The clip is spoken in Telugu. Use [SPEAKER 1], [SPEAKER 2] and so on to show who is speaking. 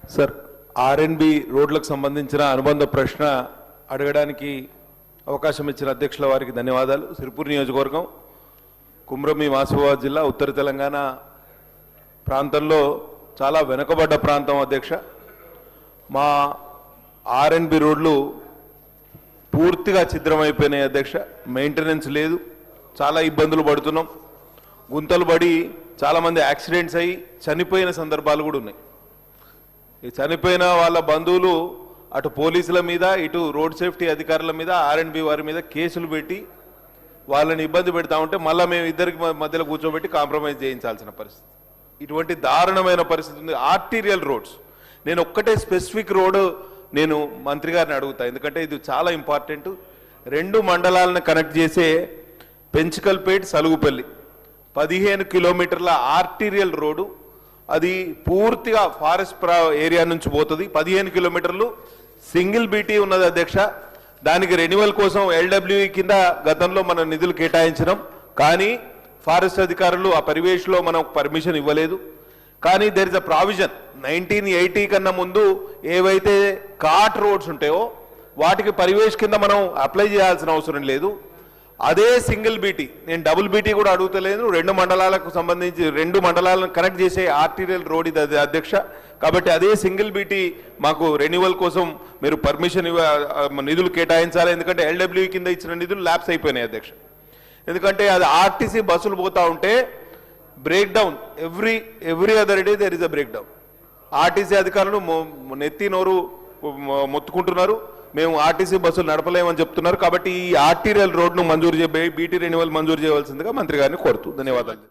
[SPEAKER 1] సార్ ఆర్ఎన్బి రోడ్లకు సంబంధించిన అనుబంధ ప్రశ్న అడగడానికి అవకాశం ఇచ్చిన అధ్యక్షుల వారికి ధన్యవాదాలు. సిరిపూర్ నియోజకవర్గం కుమ్రమి మాసిఫాబాద్ జిల్లా ఉత్తర తెలంగాణ ప్రాంతంలో చాలా వెనుకబడ్డ ప్రాంతం అధ్యక్ష. మా ఆర్ఎన్బి రోడ్లు పూర్తిగా ఛిద్రమైపోయినాయి అధ్యక్ష. మెయింటెనెన్స్ లేదు, చాలా ఇబ్బందులు పడుతున్నాం. గుంతలు పడి చాలామంది యాక్సిడెంట్స్ అయ్యి చనిపోయిన సందర్భాలు కూడా ఉన్నాయి. ఈ చనిపోయిన వాళ్ళ బంధువులు అటు పోలీసుల మీద ఇటు రోడ్ సేఫ్టీ అధికారుల మీద ఆర్ఎన్బి వారి మీద కేసులు పెట్టి వాళ్ళని ఇబ్బంది పెడతా ఉంటే మళ్ళీ మేము ఇద్దరికి మధ్యలో కూర్చోబెట్టి కాంప్రమైజ్ చేయించాల్సిన పరిస్థితి. ఇటువంటి దారుణమైన పరిస్థితి ఉంది. ఆర్టీరియల్ రోడ్స్, నేను ఒక్కటే స్పెసిఫిక్ రోడ్ నేను మంత్రి గారిని అడుగుతా, ఎందుకంటే ఇది చాలా ఇంపార్టెంట్. 2 మండలాలను కనెక్ట్ చేసే పెంచుకల్పేట్ సలుగుపల్లి 15 కిలోమీటర్ల ఆర్టీరియల్ రోడ్డు. అది పూర్తిగా ఫారెస్ట్ ఏరియా నుంచి పోతుంది. 15 కిలోమీటర్లు సింగిల్ బీటీ ఉన్నది అధ్యక్ష. దానికి రెన్యువల్ కోసం ఎల్డబ్ల్యూఈ కింద గతంలో మనం నిధులు కేటాయించినాం, కానీ ఫారెస్ట్ అధికారులు ఆ పరివేష్లో మనం పర్మిషన్ ఇవ్వలేదు. కానీ దెర్ ఇస్ అ ప్రావిజన్ 1980 కన్నా ముందు ఏవైతే కాట్ రోడ్స్ ఉంటాయో వాటికి పరివేష్ కింద మనం అప్లై చేయాల్సిన అవసరం లేదు. అదే సింగిల్ బీటీ, నేను డబుల్ బీటీ కూడా అడుగుతలేదు. 2 మండలాలకు సంబంధించి 2 మండలాలను కనెక్ట్ చేసే ఆర్టీరియల్ రోడ్ ఇది అధ్యక్ష. కాబట్టి అదే సింగిల్ బీటీ మాకు రెన్యువల్ కోసం మీరు పర్మిషన్ నిధులు కేటాయించాలి. ఎందుకంటే ఎల్డబ్ల్యూ కింద ఇచ్చిన నిధులు ల్యాప్స్ అయిపోయినాయి అధ్యక్ష. ఎందుకంటే అది ఆర్టీసీ బస్సులు పోతా ఉంటే break down every other day there is a break down. RTC అధికారులు నెత్తి నోరు మొత్తుకుంటున్నారు, మేము ఆర్టీసీ బస్సులు నడపలేమని చెప్తున్నారు. కాబట్టి ఈ ఆర్టీరియల్ రోడ్ను మంజూరు బీటీ రెన్యువల్ మంజూరు చేయవలసిందిగా మంత్రి గారిని కోరుతూ ధన్యవాదాలు.